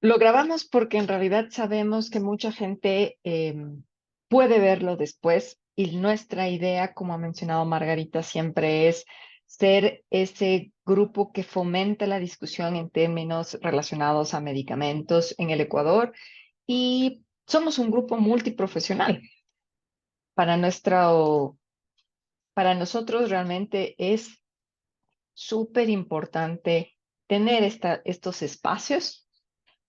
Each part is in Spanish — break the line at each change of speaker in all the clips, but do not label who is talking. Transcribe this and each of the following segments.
Lo grabamos porque en realidad sabemos que mucha gente puede verlo después y nuestra idea, como ha mencionado Margarita, siempre es ser ese grupo que fomenta la discusión en términos relacionados a medicamentos en el Ecuador y somos un grupo multiprofesional. Para para nosotros realmente es súper importante tener estos espacios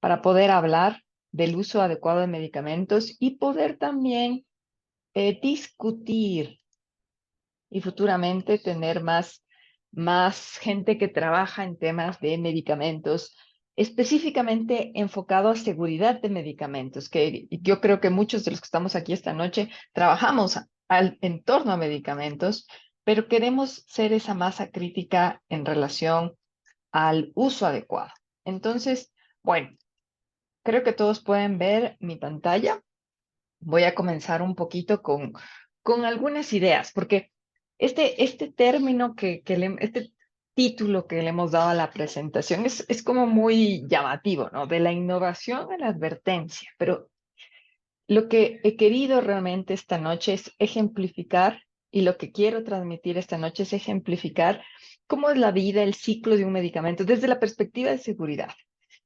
para poder hablar del uso adecuado de medicamentos y poder también discutir y futuramente tener más gente que trabaja en temas de medicamentos, específicamente enfocado a seguridad de medicamentos, que yo creo que muchos de los que estamos aquí esta noche trabajamos en torno a medicamentos, pero queremos ser esa masa crítica en relación al uso adecuado. Entonces, bueno, creo que todos pueden ver mi pantalla. Voy a comenzar un poquito con algunas ideas, porque este término este título que le hemos dado a la presentación es como muy llamativo, ¿no? De la innovación a la advertencia, pero lo que he querido realmente esta noche es ejemplificar, y lo que quiero transmitir esta noche es ejemplificar cómo es la vida, el ciclo de un medicamento desde la perspectiva de seguridad,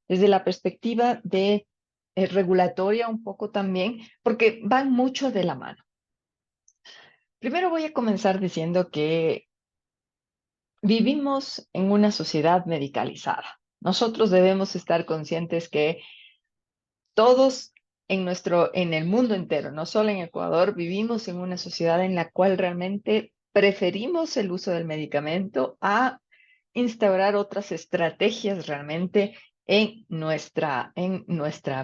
desde la perspectiva de regulatoria un poco también, porque van mucho de la mano. Primero voy a comenzar diciendo que vivimos en una sociedad medicalizada. Nosotros debemos estar conscientes que todos en el mundo entero, no solo en Ecuador, vivimos en una sociedad en la cual realmente preferimos el uso del medicamento a instaurar otras estrategias realmente en nuestra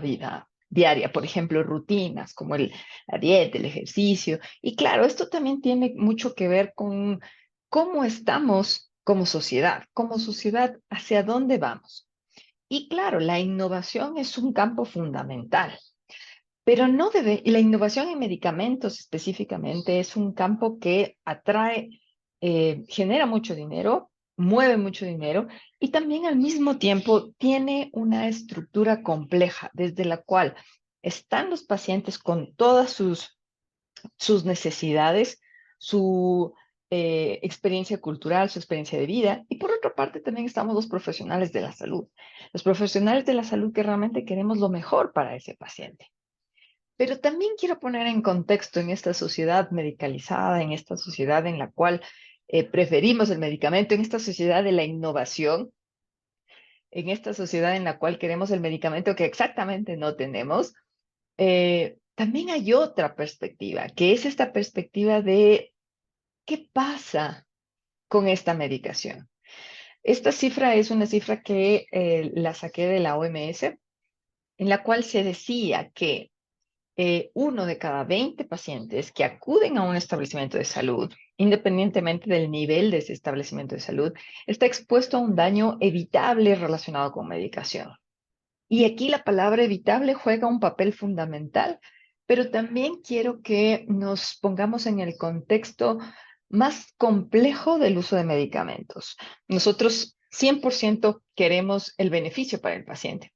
vida diaria. Por ejemplo, rutinas como la dieta, el ejercicio. Y claro, esto también tiene mucho que ver con cómo estamos como sociedad, hacia dónde vamos. Y claro, la innovación es un campo fundamental, pero no debe, y la innovación en medicamentos específicamente es un campo que atrae, genera mucho dinero, mueve mucho dinero y también al mismo tiempo tiene una estructura compleja desde la cual están los pacientes con todas sus necesidades, su experiencia cultural, su experiencia de vida. Y por otra parte, también estamos los profesionales de la salud. Los profesionales de la salud que realmente queremos lo mejor para ese paciente. Pero también quiero poner en contexto en esta sociedad medicalizada, en esta sociedad en la cual preferimos el medicamento, en esta sociedad de la innovación, en esta sociedad en la cual queremos el medicamento que exactamente no tenemos. También hay otra perspectiva, que es esta perspectiva de qué pasa con esta medicación. Esta cifra es una cifra que la saqué de la OMS, en la cual se decía que uno de cada 20 pacientes que acuden a un establecimiento de salud, independientemente del nivel de ese establecimiento de salud, está expuesto a un daño evitable relacionado con medicación. Y aquí la palabra evitable juega un papel fundamental, pero también quiero que nos pongamos en el contexto más complejo del uso de medicamentos. Nosotros 100% queremos el beneficio para el paciente,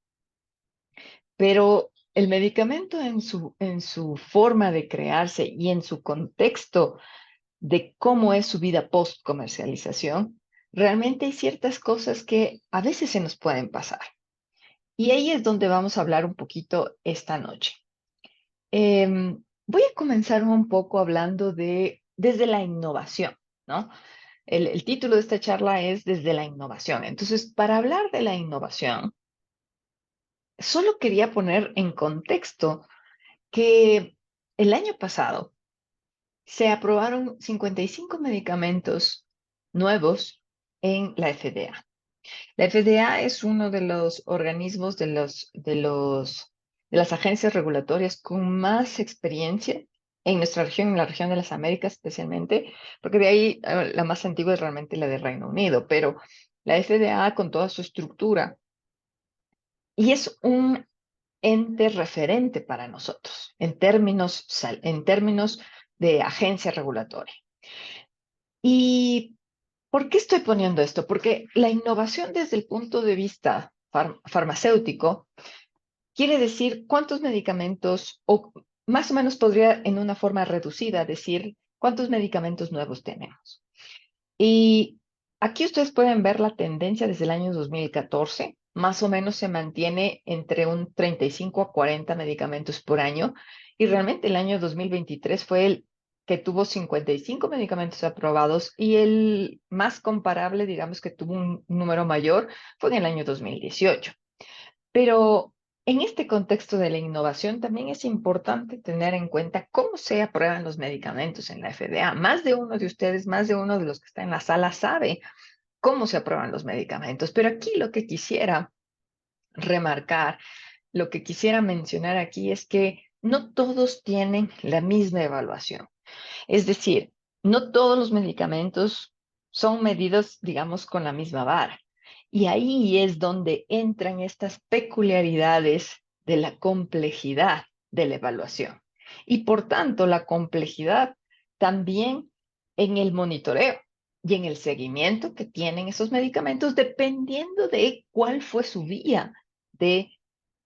pero el medicamento en su forma de crearse y en su contexto de cómo es su vida post comercialización, realmente hay ciertas cosas que a veces se nos pueden pasar. Y ahí es donde vamos a hablar un poquito esta noche. Voy a comenzar un poco hablando desde la innovación, ¿no? El título de esta charla es Desde la innovación. Entonces, para hablar de la innovación, solo quería poner en contexto que el año pasado se aprobaron 55 medicamentos nuevos en la FDA. La FDA es uno de los organismos de las agencias regulatorias con más experiencia en nuestra región, en la región de las Américas especialmente, porque de ahí la más antigua es realmente la de Reino Unido, pero la FDA con toda su estructura y es un ente referente para nosotros en términos de agencia regulatoria. ¿Y por qué estoy poniendo esto? Porque la innovación desde el punto de vista farmacéutico quiere decir cuántos medicamentos, o más o menos podría en una forma reducida decir cuántos medicamentos nuevos tenemos. Y aquí ustedes pueden ver la tendencia desde el año 2014. Más o menos se mantiene entre un 35 a 40 medicamentos por año. Y realmente el año 2023 fue el que tuvo 55 medicamentos aprobados y el más comparable, digamos que tuvo un número mayor, fue en el año 2018. Pero en este contexto de la innovación también es importante tener en cuenta cómo se aprueban los medicamentos en la FDA. Más de uno de ustedes, más de uno de los que está en la sala sabe cómo se aprueban los medicamentos. Pero aquí lo que quisiera remarcar, lo que quisiera mencionar aquí es que no todos tienen la misma evaluación. Es decir, no todos los medicamentos son medidos, digamos, con la misma vara. Y ahí es donde entran estas peculiaridades de la complejidad de la evaluación. Y por tanto, la complejidad también en el monitoreo y en el seguimiento que tienen esos medicamentos, dependiendo de cuál fue su vía de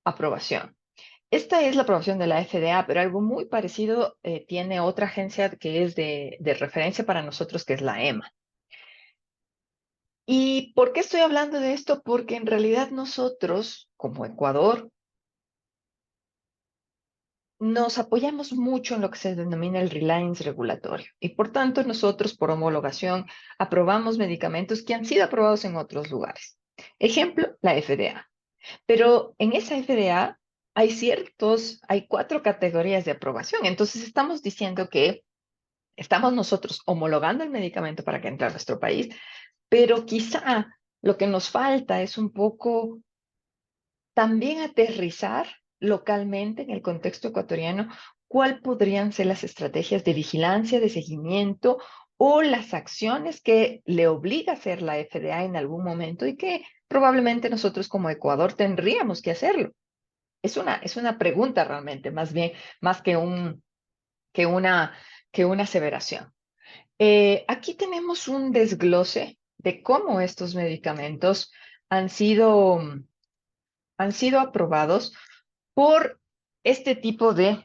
aprobación. Esta es la aprobación de la FDA, pero algo muy parecido tiene otra agencia que es de referencia para nosotros, que es la EMA. ¿Y por qué estoy hablando de esto? Porque en realidad nosotros, como Ecuador, nos apoyamos mucho en lo que se denomina el reliance regulatorio. Y por tanto, nosotros, por homologación, aprobamos medicamentos que han sido aprobados en otros lugares. Ejemplo, la FDA. Pero en esa FDA hay 4 categorías de aprobación. Entonces estamos diciendo que estamos nosotros homologando el medicamento para que entre a nuestro país, pero quizá lo que nos falta es un poco también aterrizar localmente en el contexto ecuatoriano cuál podrían ser las estrategias de vigilancia, de seguimiento o las acciones que le obliga a hacer la FDA en algún momento y que probablemente nosotros como Ecuador tendríamos que hacerlo. Es una pregunta realmente, más bien, más que una, que una aseveración. Aquí tenemos un desglose de cómo estos medicamentos han sido, han sido aprobados por este tipo de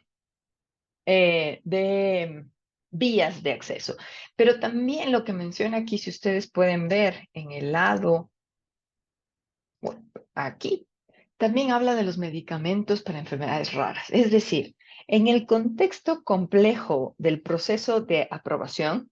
vías de acceso. Pero también lo que menciona aquí, si ustedes pueden ver en el lado, bueno, aquí, también habla de los medicamentos para enfermedades raras. Es decir, en el contexto complejo del proceso de aprobación,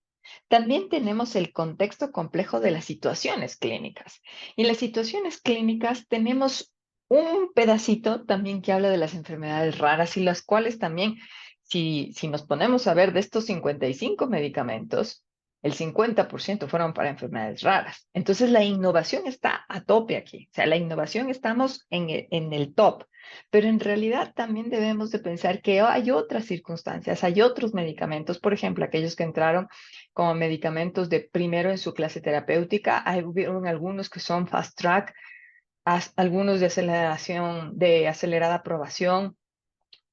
también tenemos el contexto complejo de las situaciones clínicas. Y en las situaciones clínicas tenemos un pedacito también que habla de las enfermedades raras y las cuales también, si nos ponemos a ver de estos 55 medicamentos, el 50% fueron para enfermedades raras. Entonces, la innovación está a tope aquí. O sea, la innovación estamos en el top, pero en realidad también debemos de pensar que hay otras circunstancias, hay otros medicamentos, por ejemplo, aquellos que entraron como medicamentos de primero en su clase terapéutica, hay algunos que son fast track, algunos de aceleración, de acelerada aprobación,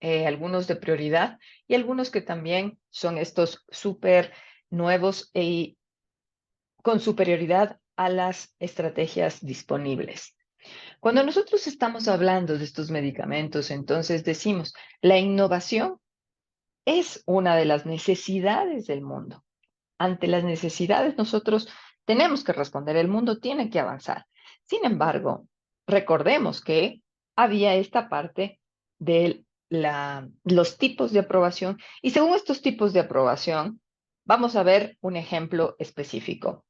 algunos de prioridad y algunos que también son estos súper nuevos y con superioridad a las estrategias disponibles. Cuando nosotros estamos hablando de estos medicamentos, entonces decimos, la innovación es una de las necesidades del mundo. Ante las necesidades, nosotros tenemos que responder, el mundo tiene que avanzar. Sin embargo, recordemos que había esta parte de los tipos de aprobación y según estos tipos de aprobación, vamos a ver un ejemplo específico.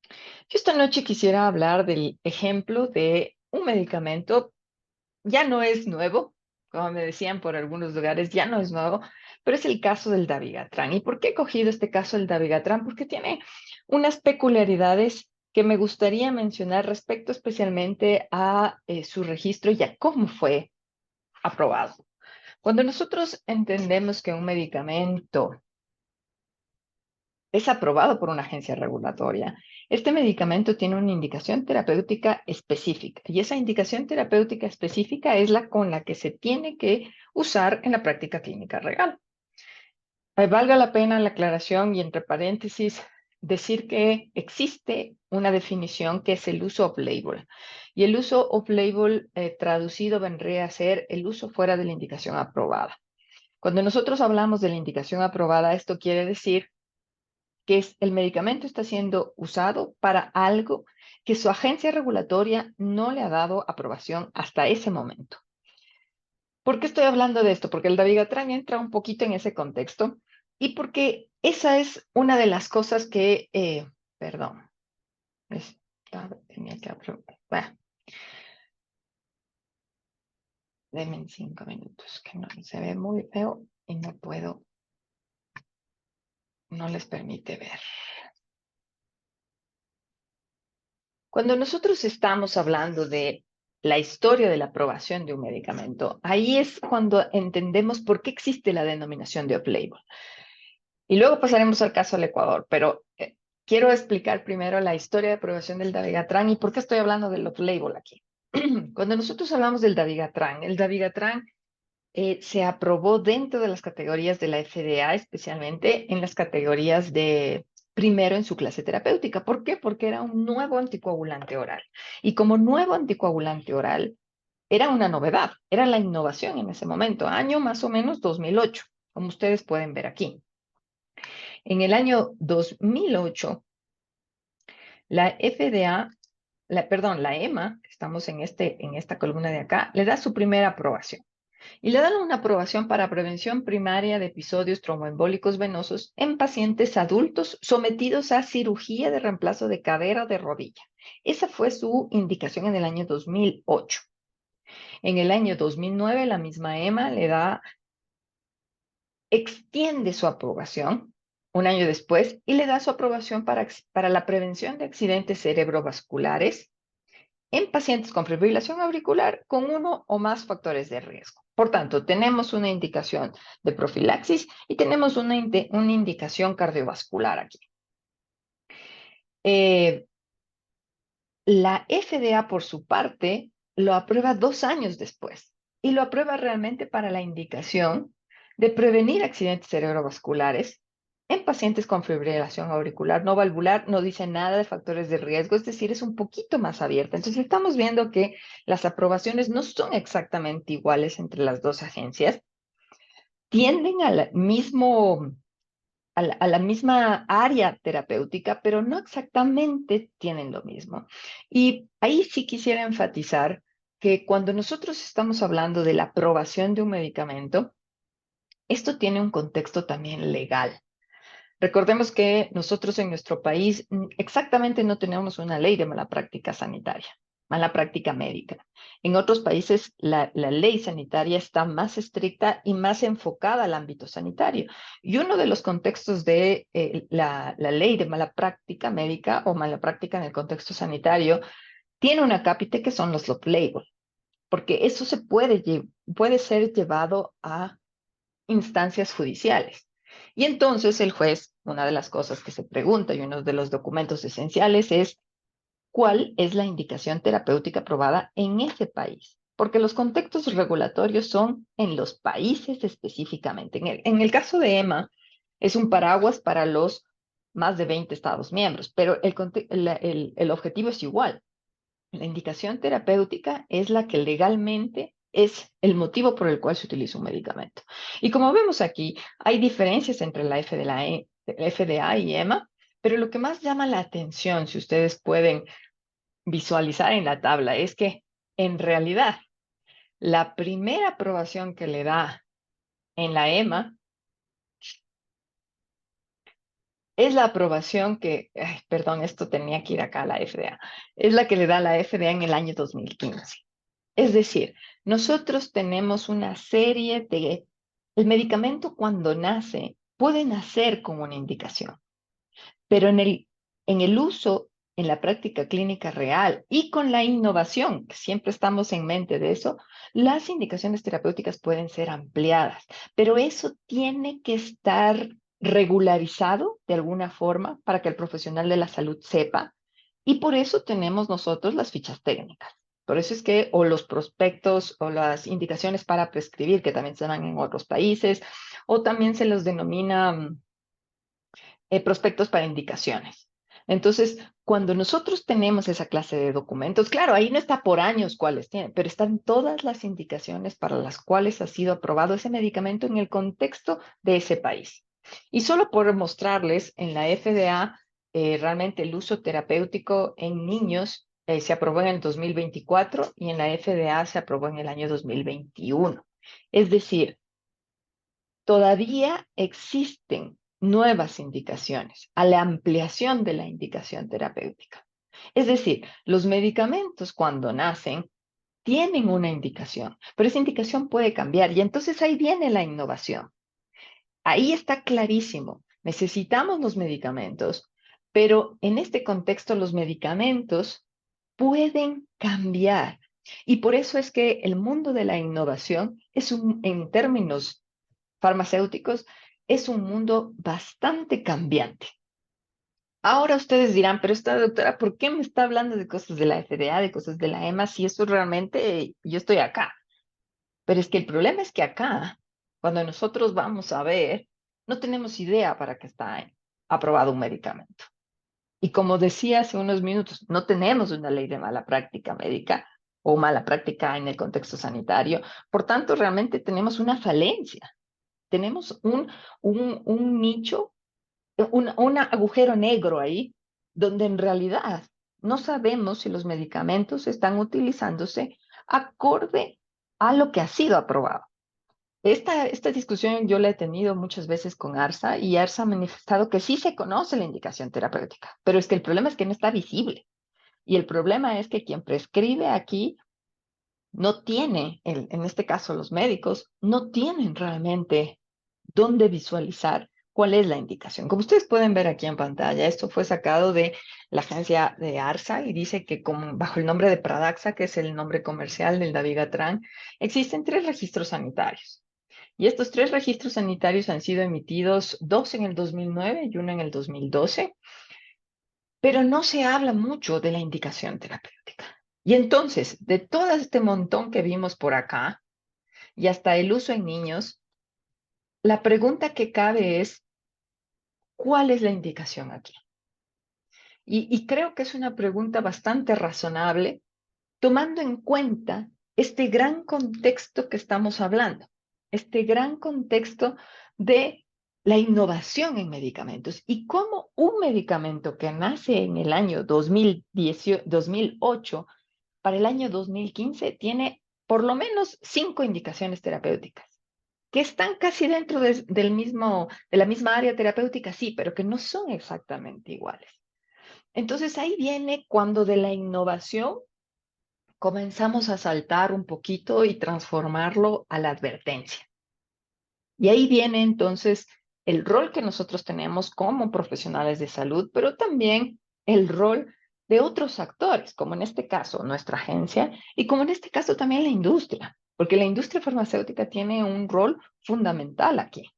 Yo esta noche quisiera hablar del ejemplo de un medicamento, ya no es nuevo, como me decían por algunos lugares, ya no es nuevo, pero es el caso del Dabigatran. ¿Y por qué he cogido este caso del Dabigatran? Porque tiene unas peculiaridades que me gustaría mencionar respecto especialmente a su registro y a cómo fue aprobado. Cuando nosotros entendemos que un medicamento es aprobado por una agencia regulatoria. Este medicamento tiene una indicación terapéutica específica y esa indicación terapéutica específica es la con la que se tiene que usar en la práctica clínica real. Valga la pena la aclaración y entre paréntesis decir que existe una definición que es el uso off-label. Y el uso off-label traducido vendría a ser el uso fuera de la indicación aprobada. Cuando nosotros hablamos de la indicación aprobada, esto quiere decir que el medicamento está siendo usado para algo que su agencia regulatoria no le ha dado aprobación hasta ese momento. ¿Por qué estoy hablando de esto? Porque el dabigatran entra un poquito en ese contexto y porque esa es una de las cosas que, perdón, tenía que abrir, bueno, denme 5 minutos, que no se ve muy feo y no puedo, no les permite ver. Cuando nosotros estamos hablando de la historia de la aprobación de un medicamento, ahí es cuando entendemos por qué existe la denominación de off-label. Y luego pasaremos al caso del Ecuador, pero quiero explicar primero la historia de aprobación del dabigatran y por qué estoy hablando del off-label aquí. Cuando nosotros hablamos del dabigatran, el dabigatran se aprobó dentro de las categorías de la FDA, especialmente en las categorías de primero en su clase terapéutica. ¿Por qué? Porque era un nuevo anticoagulante oral. Y como nuevo anticoagulante oral, era una novedad, era la innovación en ese momento, año más o menos 2008, como ustedes pueden ver aquí. En el año 2008, la FDA, la EMA, estamos en esta columna de acá, le da su primera aprobación. Y le dan una aprobación para prevención primaria de episodios tromboembólicos venosos en pacientes adultos sometidos a cirugía de reemplazo de cadera o de rodilla. Esa fue su indicación en el año 2008. En el año 2009, la misma EMA extiende su aprobación un año después y le da su aprobación para la prevención de accidentes cerebrovasculares en pacientes con fibrilación auricular con uno o más factores de riesgo. Por tanto, tenemos una indicación de profilaxis y tenemos una indicación cardiovascular aquí. La FDA, por su parte, lo aprueba 2 años después y lo aprueba realmente para la indicación de prevenir accidentes cerebrovasculares en pacientes con fibrilación auricular no valvular. No dice nada de factores de riesgo, es decir, es un poquito más abierta. Entonces, estamos viendo que las aprobaciones no son exactamente iguales entre las dos agencias, tienden al mismo a la misma área terapéutica, pero no exactamente tienen lo mismo. Y ahí sí quisiera enfatizar que cuando nosotros estamos hablando de la aprobación de un medicamento, esto tiene un contexto también legal. Recordemos que nosotros en nuestro país exactamente no tenemos una ley de mala práctica sanitaria, mala práctica médica. En otros países la ley sanitaria está más estricta y más enfocada al ámbito sanitario. Y uno de los contextos de la ley de mala práctica médica o mala práctica en el contexto sanitario tiene una cápite que son los off-label, porque eso puede ser llevado a instancias judiciales. Y entonces el juez, una de las cosas que se pregunta y uno de los documentos esenciales es cuál es la indicación terapéutica aprobada en ese país, porque los contextos regulatorios son en los países específicamente. En el caso de EMA, es un paraguas para los más de 20 Estados miembros, pero el objetivo es igual. La indicación terapéutica es la que legalmente es el motivo por el cual se utiliza un medicamento. Y como vemos aquí, hay diferencias entre la FDA y EMA, pero lo que más llama la atención, si ustedes pueden visualizar en la tabla, es que en realidad la primera aprobación que le da en la EMA es la aprobación perdón, esto tenía que ir acá a la FDA, es la que le da la FDA en el año 2015. Es decir, nosotros tenemos una serie de... El medicamento cuando nace puede nacer con una indicación, pero en el uso, en la práctica clínica real y con la innovación, que siempre estamos en mente de eso, las indicaciones terapéuticas pueden ser ampliadas, pero eso tiene que estar regularizado de alguna forma para que el profesional de la salud sepa, y por eso tenemos nosotros las fichas técnicas. Por eso es que, o los prospectos o las indicaciones para prescribir, que también se dan en otros países, o también se los denomina prospectos para indicaciones. Entonces, cuando nosotros tenemos esa clase de documentos, claro, ahí no está por años cuáles tienen, pero están todas las indicaciones para las cuales ha sido aprobado ese medicamento en el contexto de ese país. Y solo por mostrarles, en la FDA, realmente el uso terapéutico en niños se aprobó en el 2024 y en la FDA se aprobó en el año 2021. Es decir, todavía existen nuevas indicaciones a la ampliación de la indicación terapéutica. Es decir, los medicamentos cuando nacen tienen una indicación, pero esa indicación puede cambiar y entonces ahí viene la innovación. Ahí está clarísimo. Necesitamos los medicamentos, pero en este contexto los medicamentos pueden cambiar. Y por eso es que el mundo de la innovación es en términos farmacéuticos, es un mundo bastante cambiante. Ahora ustedes dirán, pero esta doctora, ¿por qué me está hablando de cosas de la FDA, de cosas de la EMA, si eso realmente yo estoy acá? Pero es que el problema es que acá, cuando nosotros vamos a ver, no tenemos idea para qué está aprobado un medicamento. Y como decía hace unos minutos, no tenemos una ley de mala práctica médica o mala práctica en el contexto sanitario. Por tanto, realmente tenemos una falencia. Tenemos un nicho, un agujero negro ahí, donde en realidad no sabemos si los medicamentos están utilizándose acorde a lo que ha sido aprobado. Esta discusión yo la he tenido muchas veces con ARSA y ARSA ha manifestado que sí se conoce la indicación terapéutica, pero es que el problema es que no está visible. Y el problema es que quien prescribe aquí no tiene, en este caso los médicos, no tienen realmente dónde visualizar cuál es la indicación. Como ustedes pueden ver aquí en pantalla, esto fue sacado de la agencia de ARSA y dice que bajo el nombre de Pradaxa, que es el nombre comercial del Dabigatran, existen 3 registros sanitarios. Y estos 3 registros sanitarios han sido emitidos, 2 en el 2009 y uno en el 2012, pero no se habla mucho de la indicación terapéutica. Y entonces, de todo este montón que vimos por acá, y hasta el uso en niños, la pregunta que cabe es, ¿cuál es la indicación aquí? Y creo que es una pregunta bastante razonable, tomando en cuenta este gran contexto que estamos hablando, este gran contexto de la innovación en medicamentos y cómo un medicamento que nace en el año 2008 para el año 2015 tiene por lo menos 5 indicaciones terapéuticas, que están casi dentro de la misma área terapéutica, sí, pero que no son exactamente iguales. Entonces ahí viene cuando de la innovación comenzamos a saltar un poquito y transformarlo a la advertencia. Y ahí viene entonces el rol que nosotros tenemos como profesionales de salud, pero también el rol de otros actores, como en este caso nuestra agencia y como en este caso también la industria, porque la industria farmacéutica tiene un rol fundamental aquí.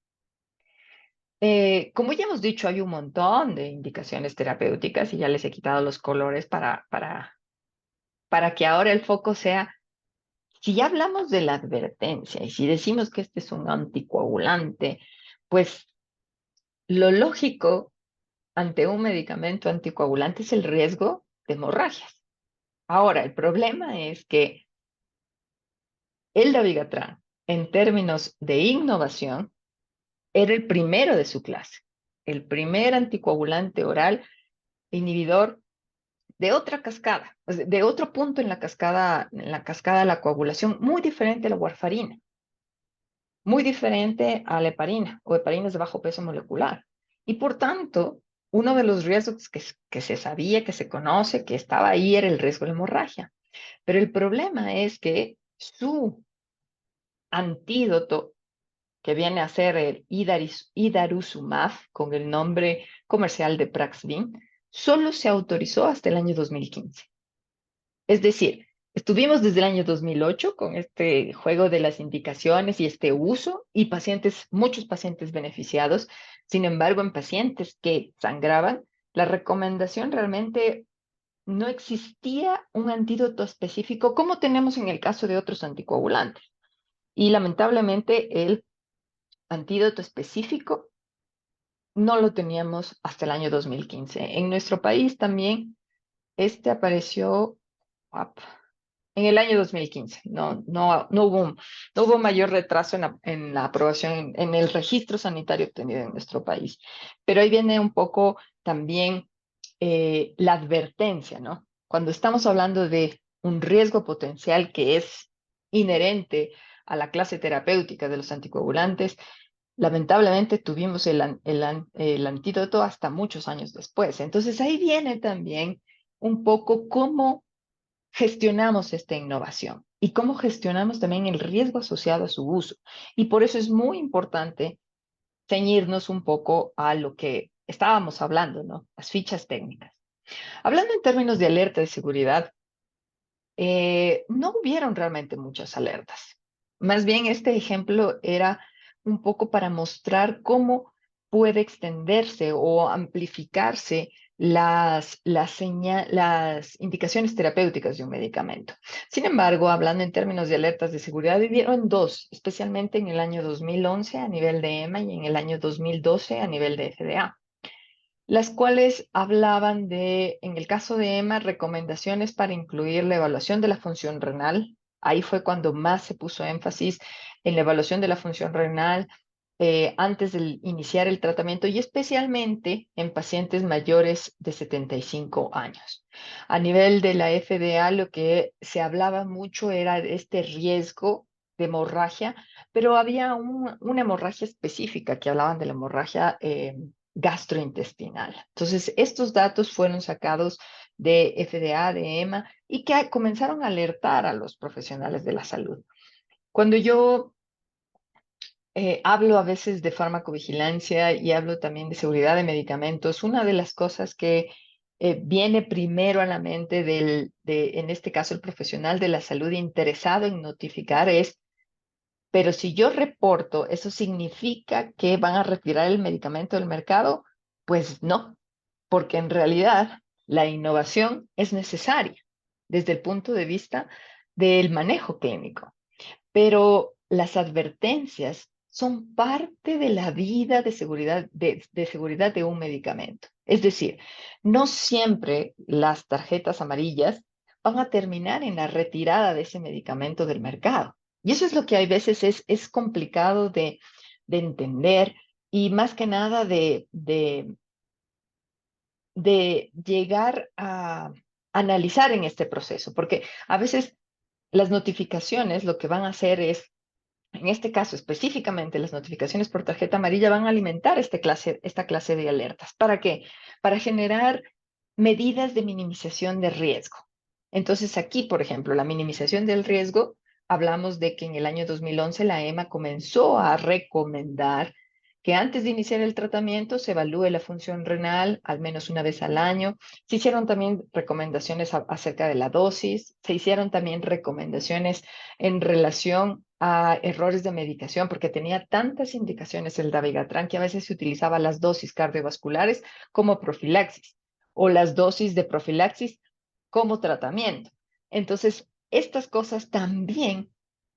Como ya hemos dicho, hay un montón de indicaciones terapéuticas y ya les he quitado los colores para que ahora el foco sea, si ya hablamos de la advertencia y si decimos que este es un anticoagulante, pues lo lógico ante un medicamento anticoagulante es el riesgo de hemorragias. Ahora, el problema es que el dabigatran, en términos de innovación, era el primero de su clase, el primer anticoagulante oral inhibidor de otra cascada, de otro punto en la cascada de la coagulación, muy diferente a la warfarina, muy diferente a la heparina o heparinas de bajo peso molecular. Y por tanto, uno de los riesgos que se sabía, que se conoce, que estaba ahí, era el riesgo de hemorragia. Pero el problema es que su antídoto, que viene a ser el idaruzumab, con el nombre comercial de Praxvin, solo se autorizó hasta el año 2015. Es decir, estuvimos desde el año 2008 con este juego de las indicaciones y este uso y muchos pacientes beneficiados. Sin embargo, en pacientes que sangraban, la recomendación realmente no existía un antídoto específico como tenemos en el caso de otros anticoagulantes. Y lamentablemente el antídoto específico no lo teníamos hasta el año 2015. En nuestro país también Este apareció en el año 2015. No hubo mayor retraso en la aprobación, en el registro sanitario obtenido en nuestro país. Pero ahí viene un poco también la advertencia, ¿no? Cuando estamos hablando de un riesgo potencial que es inherente a la clase terapéutica de los anticoagulantes, lamentablemente tuvimos el antídoto hasta muchos años después. Entonces ahí viene también un poco cómo gestionamos esta innovación y cómo gestionamos también el riesgo asociado a su uso. Y por eso es muy importante ceñirnos un poco a lo que estábamos hablando, ¿no? Las fichas técnicas. Hablando en términos de alerta de seguridad, no hubieron realmente muchas alertas. Más bien, este ejemplo era un poco para mostrar cómo puede extenderse o amplificarse las indicaciones terapéuticas de un medicamento. Sin embargo, hablando en términos de alertas de seguridad, hubieron dos, especialmente en el año 2011 a nivel de EMA y en el año 2012 a nivel de FDA, las cuales hablaban de, en el caso de EMA, recomendaciones para incluir la evaluación de la función renal. Ahí fue cuando más se puso énfasis en la evaluación de la función renal antes de iniciar el tratamiento y especialmente en pacientes mayores de 75 años. A nivel de la FDA, lo que se hablaba mucho era de este riesgo de hemorragia, pero había una hemorragia específica que hablaban de la hemorragia gastrointestinal. Entonces, estos datos fueron sacados de FDA, de EMA, y que comenzaron a alertar a los profesionales de la salud. Cuando yo hablo a veces de farmacovigilancia y hablo también de seguridad de medicamentos, una de las cosas que viene primero a la mente en este caso, el profesional de la salud interesado en notificar es, pero si yo reporto, ¿eso significa que van a retirar el medicamento del mercado? Pues no, porque en realidad la innovación es necesaria desde el punto de vista del manejo clínico, pero las advertencias son parte de la vida de seguridad de un medicamento. Es decir, no siempre las tarjetas amarillas van a terminar en la retirada de ese medicamento del mercado. Y eso es lo que a veces es complicado de entender y más que nada de llegar a analizar en este proceso, porque a veces las notificaciones lo que van a hacer es, en este caso específicamente, las notificaciones por tarjeta amarilla van a alimentar esta clase de alertas. ¿Para qué? Para generar medidas de minimización de riesgo. Entonces aquí, por ejemplo, la minimización del riesgo, hablamos de que en el año 2011 la EMA comenzó a recomendar que antes de iniciar el tratamiento se evalúe la función renal al menos una vez al año. Se hicieron también recomendaciones acerca de la dosis, se hicieron también recomendaciones en relación a errores de medicación, porque tenía tantas indicaciones el dabigatran que a veces se utilizaba las dosis cardiovasculares como profilaxis o las dosis de profilaxis como tratamiento. Entonces, estas cosas también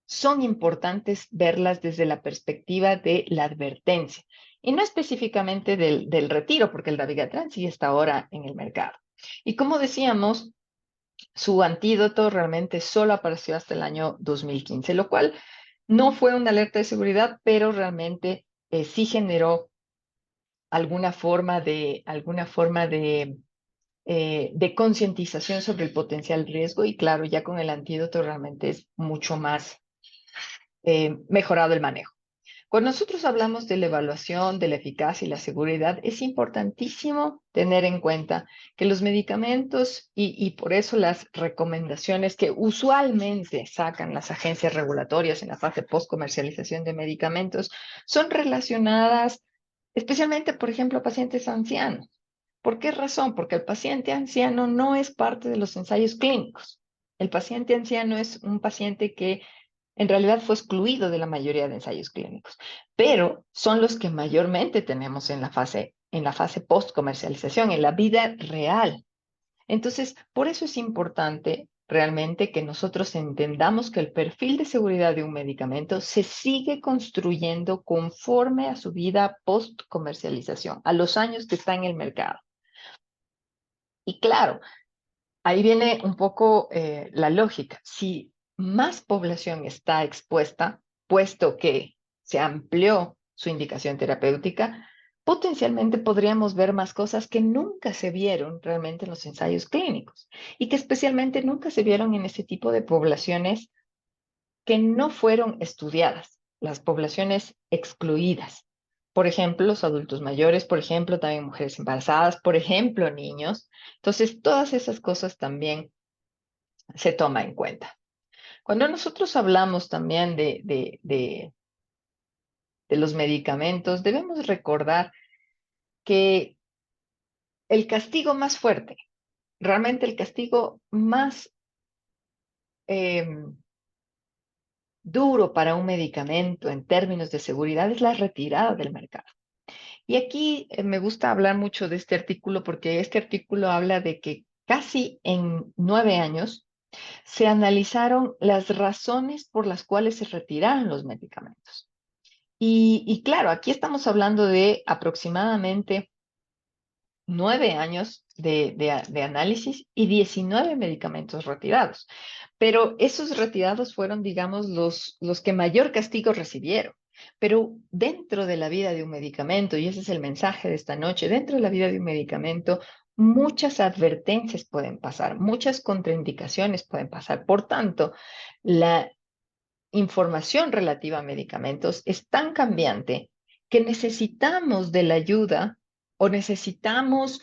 son importantes verlas desde la perspectiva de la advertencia y no específicamente del retiro, porque el dabigatran sí está ahora en el mercado. Y como decíamos, su antídoto realmente solo apareció hasta el año 2015, lo cual no fue una alerta de seguridad, pero realmente sí generó alguna forma de concientización sobre el potencial riesgo y claro, ya con el antídoto realmente es mucho más mejorado el manejo. Cuando nosotros hablamos de la evaluación, de la eficacia y la seguridad, es importantísimo tener en cuenta que los medicamentos y por eso las recomendaciones que usualmente sacan las agencias regulatorias en la fase post-comercialización de medicamentos son relacionadas especialmente, por ejemplo, a pacientes ancianos. ¿Por qué razón? Porque el paciente anciano no es parte de los ensayos clínicos. El paciente anciano es un paciente que en realidad fue excluido de la mayoría de ensayos clínicos, pero son los que mayormente tenemos en la fase post-comercialización, en la vida real. Entonces, por eso es importante realmente que nosotros entendamos que el perfil de seguridad de un medicamento se sigue construyendo conforme a su vida post-comercialización, a los años que está en el mercado. Y claro, ahí viene un poco la lógica. Si más población está expuesta, puesto que se amplió su indicación terapéutica, potencialmente podríamos ver más cosas que nunca se vieron realmente en los ensayos clínicos y que especialmente nunca se vieron en ese tipo de poblaciones que no fueron estudiadas, las poblaciones excluidas. Por ejemplo, los adultos mayores, por ejemplo, también mujeres embarazadas, por ejemplo, niños. Entonces, todas esas cosas también se toman en cuenta. Cuando nosotros hablamos también de los medicamentos, debemos recordar que el castigo más fuerte, realmente el castigo más duro para un medicamento en términos de seguridad es la retirada del mercado. Y aquí me gusta hablar mucho de este artículo porque este artículo habla de que casi en 9 años se analizaron las razones por las cuales se retiraron los medicamentos. Y claro, aquí estamos hablando de aproximadamente 9 años de análisis y 19 medicamentos retirados. Pero esos retirados fueron, digamos, los que mayor castigo recibieron. Pero dentro de la vida de un medicamento, y ese es el mensaje de esta noche, dentro de la vida de un medicamento, muchas advertencias pueden pasar, muchas contraindicaciones pueden pasar. Por tanto, la información relativa a medicamentos es tan cambiante que necesitamos de la ayuda o necesitamos,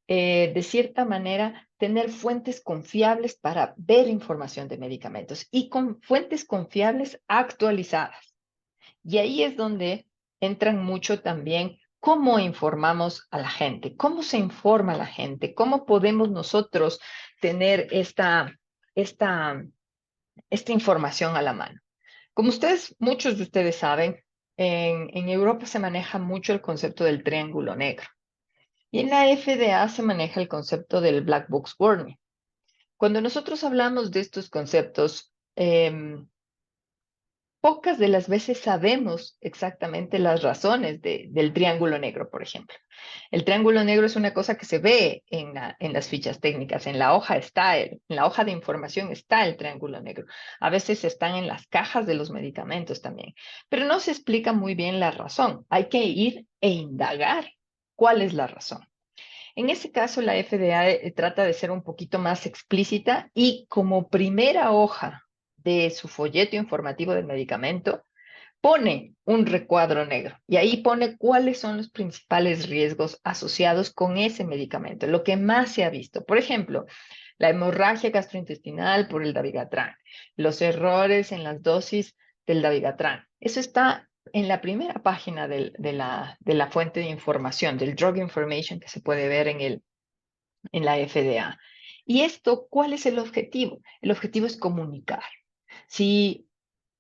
de cierta manera, tener fuentes confiables para ver información de medicamentos y con fuentes confiables actualizadas. Y ahí es donde entran mucho también cómo informamos a la gente, cómo se informa a la gente, cómo podemos nosotros tener esta información a la mano. Como ustedes, muchos de ustedes saben, en Europa se maneja mucho el concepto del triángulo negro y en la FDA se maneja el concepto del Black Box Warning. Cuando nosotros hablamos de estos conceptos, pocas de las veces sabemos exactamente las razones del triángulo negro, por ejemplo. El triángulo negro es una cosa que se ve en las fichas técnicas. En la hoja en la hoja de información está el triángulo negro. A veces están en las cajas de los medicamentos también. Pero no se explica muy bien la razón. Hay que ir e indagar cuál es la razón. En ese caso, la FDA trata de ser un poquito más explícita y como primera hoja de su folleto informativo del medicamento, pone un recuadro negro y ahí pone cuáles son los principales riesgos asociados con ese medicamento, lo que más se ha visto. Por ejemplo, la hemorragia gastrointestinal por el dabigatran, los errores en las dosis del dabigatran. Eso está en la primera página de la fuente de información, del Drug Information que se puede ver en la FDA. ¿Y esto cuál es el objetivo? El objetivo es comunicar. Si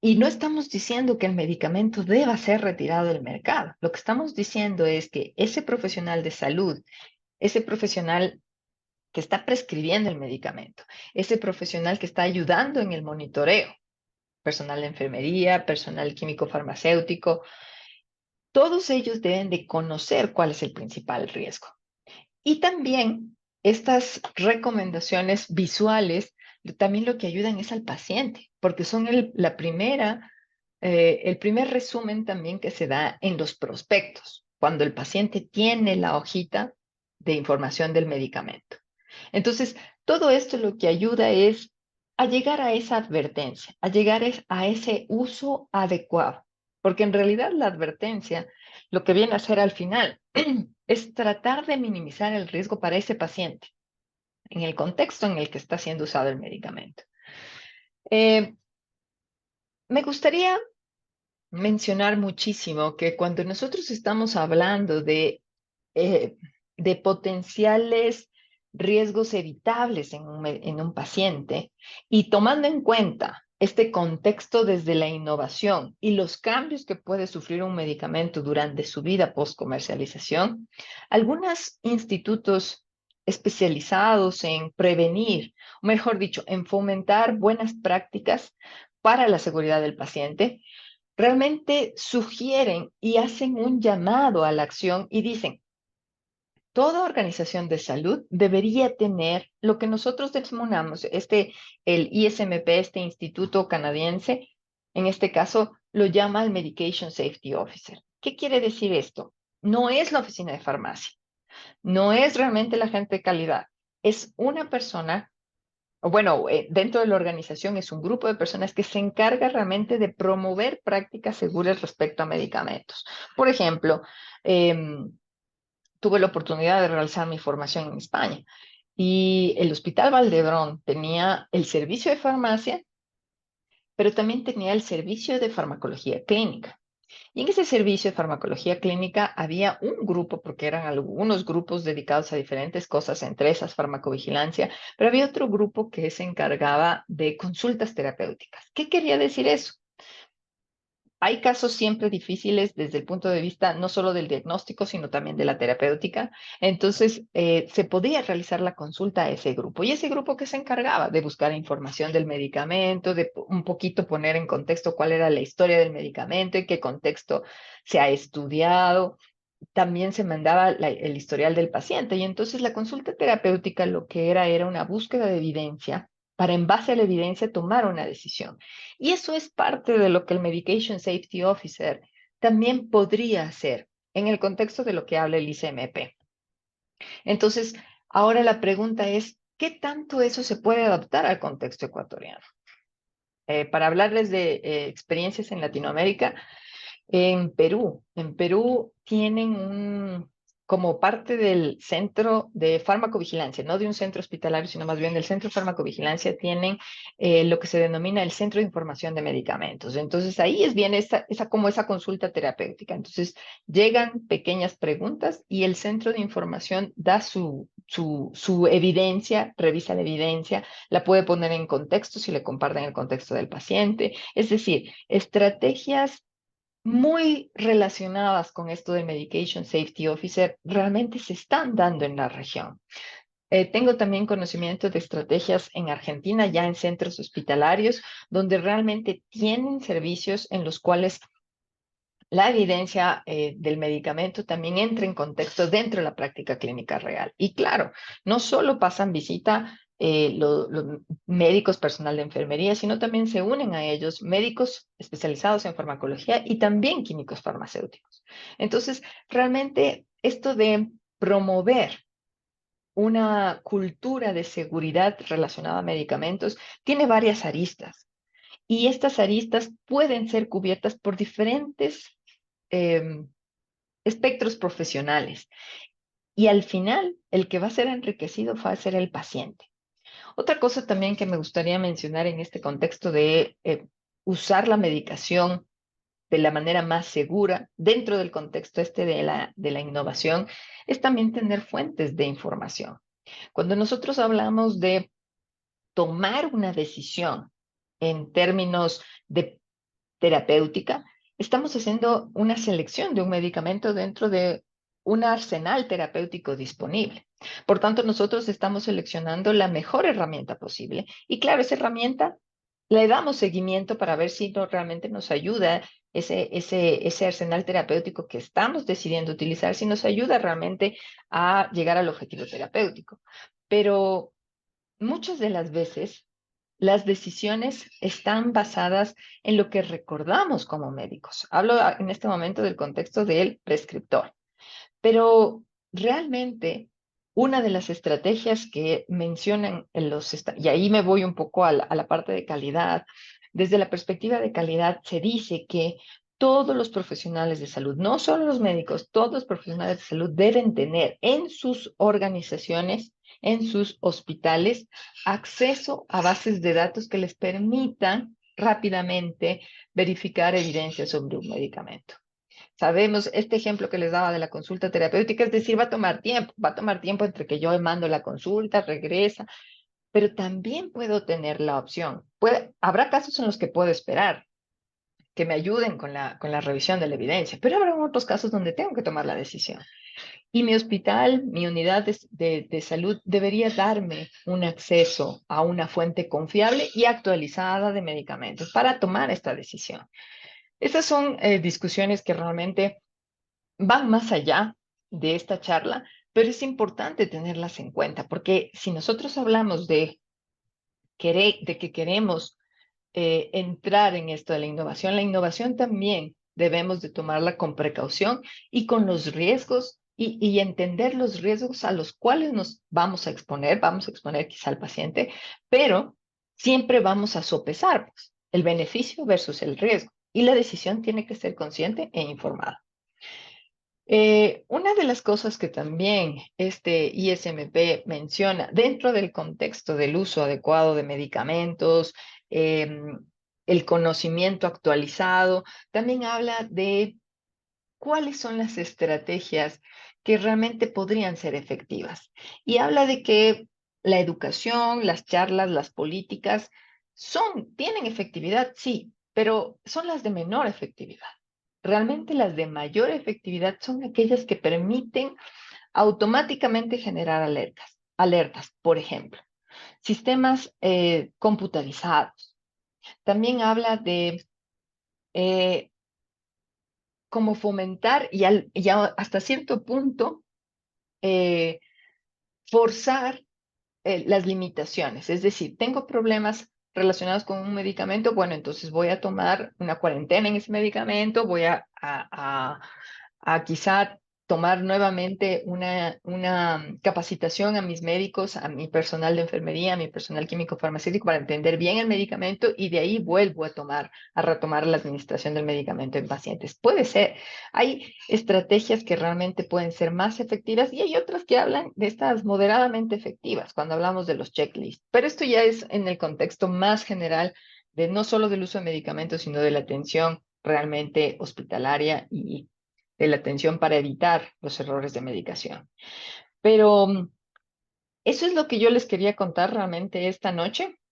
y no estamos diciendo que el medicamento deba ser retirado del mercado. Lo que estamos diciendo es que ese profesional de salud, ese profesional que está prescribiendo el medicamento, ese profesional que está ayudando en el monitoreo, personal de enfermería, personal químico farmacéutico, todos ellos deben de conocer cuál es el principal riesgo. Y también estas recomendaciones visuales también lo que ayudan es al paciente, porque son el primer resumen también que se da en los prospectos, cuando el paciente tiene la hojita de información del medicamento. Entonces, todo esto lo que ayuda es a llegar a esa advertencia, a llegar a ese uso adecuado, porque en realidad la advertencia lo que viene a hacer al final es tratar de minimizar el riesgo para ese paciente en el contexto en el que está siendo usado el medicamento. Eh, Me gustaría mencionar muchísimo que cuando nosotros estamos hablando eh, de potenciales riesgos evitables en un paciente y tomando en cuenta este contexto desde la innovación y los cambios que puede sufrir un medicamento durante su vida post-comercialización, algunos institutos especializados en prevenir, o mejor dicho, en fomentar buenas prácticas para la seguridad del paciente, realmente sugieren y hacen un llamado a la acción y dicen, toda organización de salud debería tener lo que nosotros denominamos, el ISMP, este instituto canadiense, en este caso lo llama el Medication Safety Officer. ¿Qué quiere decir esto? No es la oficina de farmacia, no es realmente el agente de calidad, es una persona, o bueno, dentro de la organización es un grupo de personas que se encarga realmente de promover prácticas seguras respecto a medicamentos. Por ejemplo, tuve la oportunidad de realizar mi formación en España y el Hospital Valdebrón tenía el servicio de farmacia, pero también tenía el servicio de farmacología clínica. Y en ese servicio de farmacología clínica había un grupo, porque eran algunos grupos dedicados a diferentes cosas, entre esas farmacovigilancia, pero había otro grupo que se encargaba de consultas terapéuticas. ¿Qué quería decir eso? Hay casos siempre difíciles desde el punto de vista no solo del diagnóstico, sino también de la terapéutica. Entonces, se podía realizar la consulta a ese grupo. Y ese grupo que se encargaba de buscar información del medicamento, de un poquito poner en contexto cuál era la historia del medicamento, en qué contexto se ha estudiado. También se mandaba el historial del paciente. Y entonces la consulta terapéutica lo que era una búsqueda de evidencia para en base a la evidencia tomar una decisión. Y eso es parte de lo que el Medication Safety Officer también podría hacer en el contexto de lo que habla el ICMP. Entonces, ahora la pregunta es, ¿qué tanto eso se puede adaptar al contexto ecuatoriano? Para hablarles de experiencias en Latinoamérica, en Perú tienen como parte del centro de farmacovigilancia, no de un centro hospitalario, sino más bien del centro de farmacovigilancia, tienen lo que se denomina el centro de información de medicamentos. Entonces ahí es bien como esa consulta terapéutica. Entonces llegan pequeñas preguntas y el centro de información da su evidencia, revisa la evidencia, la puede poner en contexto si le comparten el contexto del paciente. Es decir, estrategias muy relacionadas con esto del Medication Safety Officer realmente se están dando en la región. Tengo también conocimiento de estrategias en Argentina, ya en centros hospitalarios, donde realmente tienen servicios en los cuales la evidencia del medicamento también entra en contexto dentro de la práctica clínica real. Y claro, no solo pasan visita los médicos, personal de enfermería, sino también se unen a ellos médicos especializados en farmacología y también químicos farmacéuticos. Entonces, realmente esto de promover una cultura de seguridad relacionada a medicamentos tiene varias aristas. Y estas aristas pueden ser cubiertas por diferentes eh, espectros profesionales. Y al final, el que va a ser enriquecido va a ser el paciente. Otra cosa también que me gustaría mencionar en este contexto de usar la medicación de la manera más segura dentro del contexto de la innovación es también tener fuentes de información. Cuando nosotros hablamos de tomar una decisión en términos de terapéutica, estamos haciendo una selección de un medicamento dentro de un arsenal terapéutico disponible. Por tanto, nosotros estamos seleccionando la mejor herramienta posible. Y claro, esa herramienta le damos seguimiento para ver si realmente nos ayuda ese arsenal terapéutico que estamos decidiendo utilizar, si nos ayuda realmente a llegar al objetivo terapéutico. Pero muchas de las veces las decisiones están basadas en lo que recordamos como médicos. Hablo en este momento del contexto del prescriptor, pero realmente una de las estrategias que mencionan y ahí me voy un poco a la parte de calidad, desde la perspectiva de calidad se dice que todos los profesionales de salud, no solo los médicos, todos los profesionales de salud deben tener en sus organizaciones, en sus hospitales, acceso a bases de datos que les permitan rápidamente verificar evidencia sobre un medicamento. Sabemos este ejemplo que les daba de la consulta terapéutica, es decir, va a tomar tiempo entre que yo mando la consulta, regresa, pero también puedo tener la opción. Habrá casos en los que puedo esperar que me ayuden con la revisión de la evidencia, pero habrá otros casos donde tengo que tomar la decisión. Y mi hospital, mi unidad de salud debería darme un acceso a una fuente confiable y actualizada de medicamentos para tomar esta decisión. Estas son discusiones que realmente van más allá de esta charla, pero es importante tenerlas en cuenta, porque si nosotros hablamos de que queremos entrar en esto de la innovación también debemos de tomarla con precaución y con los riesgos y entender los riesgos a los cuales nos vamos a exponer quizá al paciente, pero siempre vamos a sopesar pues, el beneficio versus el riesgo y la decisión tiene que ser consciente e informada. Una de las cosas que también este ISMP menciona dentro del contexto del uso adecuado de medicamentos, el conocimiento actualizado, también habla de cuáles son las estrategias que realmente podrían ser efectivas. Y habla de que la educación, las charlas, las políticas tienen efectividad, sí, pero son las de menor efectividad. Realmente las de mayor efectividad son aquellas que permiten automáticamente generar alertas, por ejemplo, sistemas computarizados. También habla de eh, cómo fomentar hasta cierto punto eh, forzar las limitaciones. Es decir, tengo problemas relacionados con un medicamento, bueno, entonces voy a tomar una cuarentena en ese medicamento, voy a quizá tomar nuevamente una capacitación a mis médicos, a mi personal de enfermería, a mi personal químico farmacéutico para entender bien el medicamento y de ahí vuelvo a retomar la administración del medicamento en pacientes. Puede ser. Hay estrategias que realmente pueden ser más efectivas y hay otras que hablan de estas moderadamente efectivas cuando hablamos de los checklists. Pero esto ya es en el contexto más general de no solo del uso de medicamentos, sino de la atención realmente hospitalaria y de la atención para evitar los errores de medicación. Pero eso es lo que yo les quería contar realmente esta noche.